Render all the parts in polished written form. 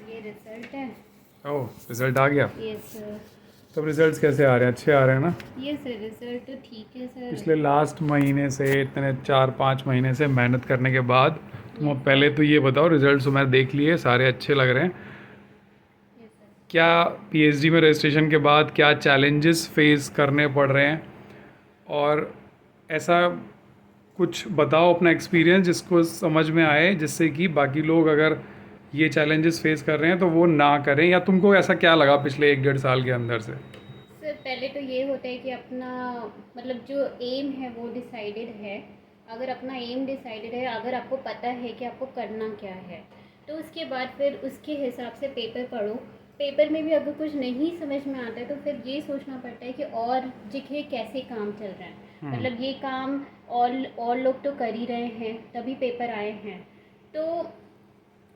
ये रिजल्ट है। ओह, रिजल्ट आ गया। Yes sir. तब रिजल्ट्स कैसे आ रहे हैं? अच्छे आ रहे हैं ना? यस सर, रिजल्ट तो ठीक है सर। पिछले लास्ट महीने से इतने 4-5 महीने से मेहनत करने के बाद तुम अब पहले तो ये बताओ, रिजल्ट्स तो मैं देख लिए, सारे अच्छे लग रहे हैं। Yes sir. क्या पीएचडी में रजिस्ट्रेशन के बाद क्या चैलेंजेस फेस करने पड़ रहे हैं, और ऐसा कुछ बताओ अपना एक्सपीरियंस जिसको समझ में आए, जिससे कि बाकी लोग अगर ये चैलेंजेस फेस कर रहे हैं तो वो ना करें। या तुमको ऐसा क्या लगा पिछले 1-1.5 साल के अंदर से? सर पहले तो ये होता है कि अपना मतलब जो एम है वो डिसाइडेड है। अगर अपना एम डिसाइडेड है, अगर आपको पता है कि आपको करना क्या है, तो उसके बाद फिर उसके हिसाब से पेपर पढ़ो। पेपर में भी अगर कुछ नहीं समझ में आता है तो फिर ये सोचना पड़ता है कि और जगह कैसे काम चल रहा है। मतलब ये काम और लोग तो कर ही रहे हैं तभी पेपर आए हैं। तो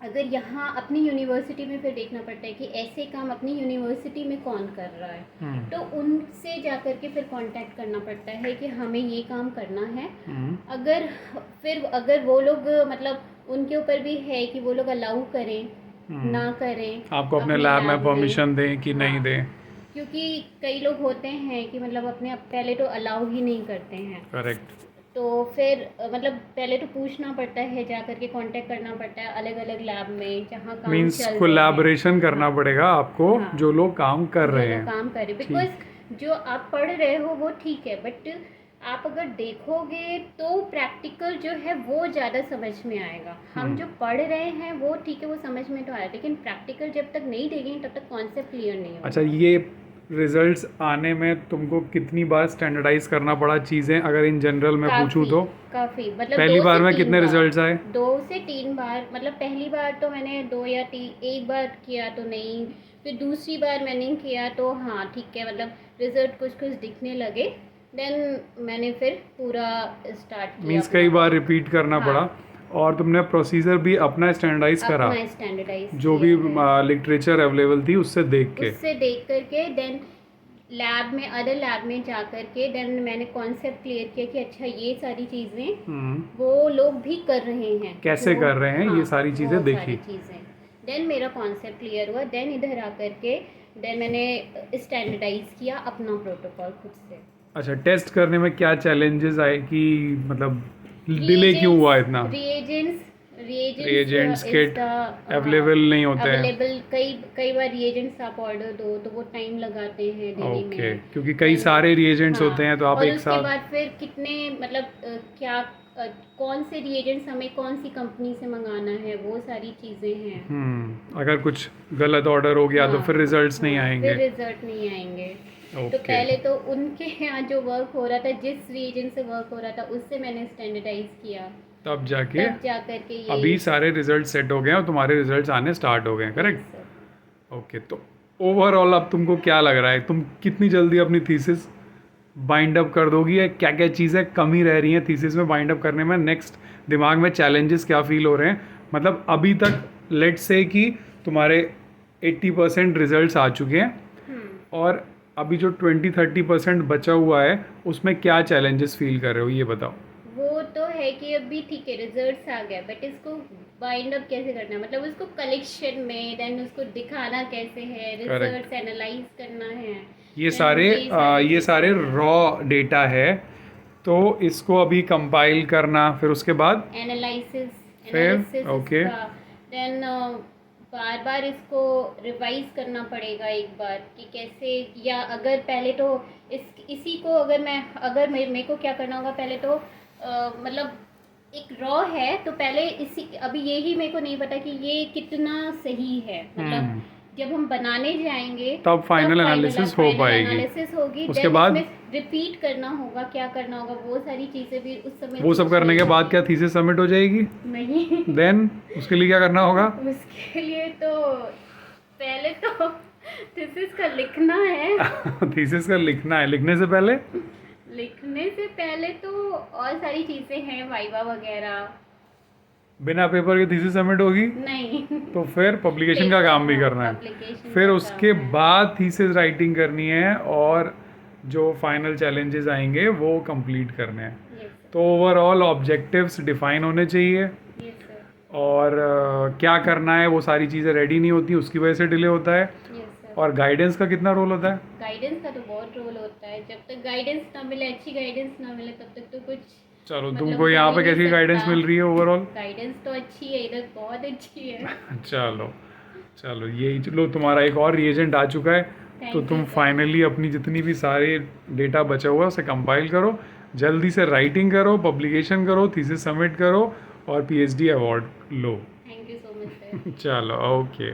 अगर यहाँ अपनी यूनिवर्सिटी में फिर देखना पड़ता है कि ऐसे काम अपनी यूनिवर्सिटी में कौन कर रहा है, तो उनसे जा कर के फिर कांटेक्ट करना पड़ता है कि हमें ये काम करना है। अगर अगर वो लोग मतलब उनके ऊपर भी है कि वो लोग अलाउ करें ना करें आपको अपने लैब में परमिशन दें कि नहीं हाँ, दें। क्योंकि कई लोग होते हैं कि मतलब अपने आप पहले तो अलाउ ही नहीं करते हैं। करेक्ट। तो फिर मतलब पहले तो पूछना पड़ता है, जा करके कांटेक्ट करना पड़ता है अलग अलग लैब में जहाँ काम मीन्स चल रहे हैं। कोलैबोरेशन करना हाँ पड़ेगा आपको, हाँ, जो लोग काम कर जो रहे लोग हैं। काम कर रहे, ठीक। बिकॉज जो आप पढ़ रहे हो वो ठीक है, बट आप अगर देखोगे तो प्रैक्टिकल जो है वो ज़्यादा समझ में आएगा। हम जो पढ़ रहे हैं वो ठीक है, वो समझ में तो आया, लेकिन प्रैक्टिकल जब तक नहीं देंगे तब तक कॉन्सेप्ट क्लियर नहीं होगा। अच्छा, ये रिजल्ट्स आने में तुमको कितनी बार स्टैंडर्डाइज करना पड़ा चीज़ें, अगर इन जनरल मैं पूछूं तो? काफ़ी मतलब पहली 2 बार से में 3 कितने बार, रिजल्ट्स आए? 2 से 3 बार। मतलब पहली बार तो मैंने 2 या 3 एक बार किया तो नहीं, फिर दूसरी बार मैंने किया तो हाँ ठीक है, मतलब रिजल्ट कुछ कुछ दिखने लगे। देन मैंने फिर पूरा स्टार्ट किया मीन्स अपना कई बार वर्क। रिपीट करना हाँ, पड़ा। और तुमने प्रोसीजर भी अपना स्टैंडर्डाइज करा, अपना स्टैंडर्डाइज जो भी किया है, लिटरेचर अवेलेबल थी उससे देख के? उससे देख करके। देन लैब में, अदर लैब में जा कर के देन मैंने कॉन्सेप्ट क्लियर किया कि अच्छा ये सारी चीज़ें वो लोग भी कर रहे हैं, कैसे जो कर रहे हैं, हाँ ये सारी चीज़ें बहुत सारी देखी। चीज़ें। देन मेरा कॉन्सेप्ट क्लियर हुआ, देन इधर आ कर के देन मैंने स्टैंडर्डाइज किया अपना प्रोटोकॉल खुद से। अच्छा, टेस्ट करने में क्या चैलेंजेस आए कि मतलब डिले क्यों हुआ इतना? Reagents reagents is kit the available नहीं होते हैं? अवेलेबल। कई कई बार रिएजेंट्स आप ऑर्डर दो तो वो टाइम लगाते हैं देने ओके, में। क्योंकि कई सारे रिएजेंट्स हाँ, होते हैं तो आप और एक उसके साथ। बाद फिर कितने मतलब क्या कौन से रिएजेंट्स हमें कौन सी कंपनी से मंगाना है, वो सारी चीज़ें हैं। अगर कुछ गलत ऑर्डर हो गया तो हाँ फिर रिजल्ट्स नहीं हाँ, आएंगे। फिर रिजल्ट नहीं आएंगे। तो ओके। पहले तो उनके यहाँ जो वर्क हो रहा था, जिस रिएजेंट से वर्क हो रहा था उससे मैंने स्टैंडर्डाइज किया, तब जाके तब जा कर के ये। अभी सारे रिजल्ट सेट हो गए हैं और तुम्हारे रिजल्ट्स आने स्टार्ट हो गए हैं, यस करेक्ट? सर। ओके, तो ओवरऑल अब तुमको क्या लग रहा है, तुम कितनी जल्दी अपनी थीसिस बाइंड अप कर दोगी, या क्या क्या चीज़ें कमी रह रही हैं थीसिस में बाइंड अप करने में? नेक्स्ट दिमाग में चैलेंजेस क्या फील हो रहे हैं? मतलब अभी तक लेट्स से कि तुम्हारे 80% रिजल्ट्स आ चुके हैं, और अभी जो 20-30% बचा हुआ है उसमें क्या चैलेंजेस फील कर रहे हो, ये बताओ। वो तो है कि अभी ठीक है रिजल्ट्स आ गया, बट इसको बाइंड अप कैसे करना है, मतलब उसको कलेक्शन में देन उसको दिखाना कैसे है, करेक्ट। रिजल्ट्स एनालाइज करना है। ये then सारे ये चीज़ें सारे हैं। रॉ डेटा है, तो इसको अभी कंपाइल करना, फिर उसके बाद एनालिसिस फिर एनालिसिस ओके। इसका। देन बार बार इसको रिवाइज करना पड़ेगा एक बार कि कैसे, या अगर पहले तो इसी को अगर मेरे को क्या करना होगा पहले तो मतलब एक रॉ है तो पहले इसी, अभी यही मेरे को नहीं पता कि ये कितना सही है, मतलब जब हम बनाने जाएंगे तब फाइनल एनालिसिस हो पाएगी। एनालिसिस होगी। उसके देन बाद इसमें रिपीट करना होगा, क्या करना होगा, वो सारी चीज़ें भी उस समय वो सब करने सीखनी के बाद होगी। क्या थीसिस सबमिट हो जाएगी? नहीं देन उसके लिए क्या करना होगा? उसके लिए तो पहले तो थीसिस का लिखना है। थीसिस का लिखना है, लिखने से पहले लिखने से पहले तो और सारी चीज़ें हैं, वाइवा वगैरह। बिना पेपर के थीसिस सबमिट होगी? नहीं तो फिर पब्लिकेशन का काम भी करना है, पब्लिकेशन फिर का उसके काम है। बाद थीसिस राइटिंग करनी है, और जो फाइनल चैलेंजेस आएंगे वो कंप्लीट करने हैं। यस तो ओवरऑल ऑब्जेक्टिव्स डिफाइन होने चाहिए, सर। Yes sir. और क्या करना है वो सारी चीज़ें रेडी नहीं होती, उसकी वजह से डिले होता है। Yes sir. और गाइडेंस का कितना रोल होता है? गाइडेंस का तो बहुत रोल होता है, जब तक गाइडेंस ना मिले, अच्छी गाइडेंस ना मिले, तब तक तो कुछ चलो मतलब तुमको हो यहाँ ही पे नहीं कैसी गाइडेंस सकता। मिल रही है ओवरऑल? गाइडेंस तो अच्छी है, इधर बहुत अच्छी है। चलो चलो, यही चलो, तुम्हारा एक और रिएजेंट आ चुका है। तो Thank तुम you, sir. फाइनली अपनी जितनी भी सारे डेटा बचा हुआ है उसे कंपाइल करो, जल्दी से राइटिंग करो, पब्लिकेशन करो, थीसिस सबमिट करो और PhD award low. Thank you so much sir. चलो ओके।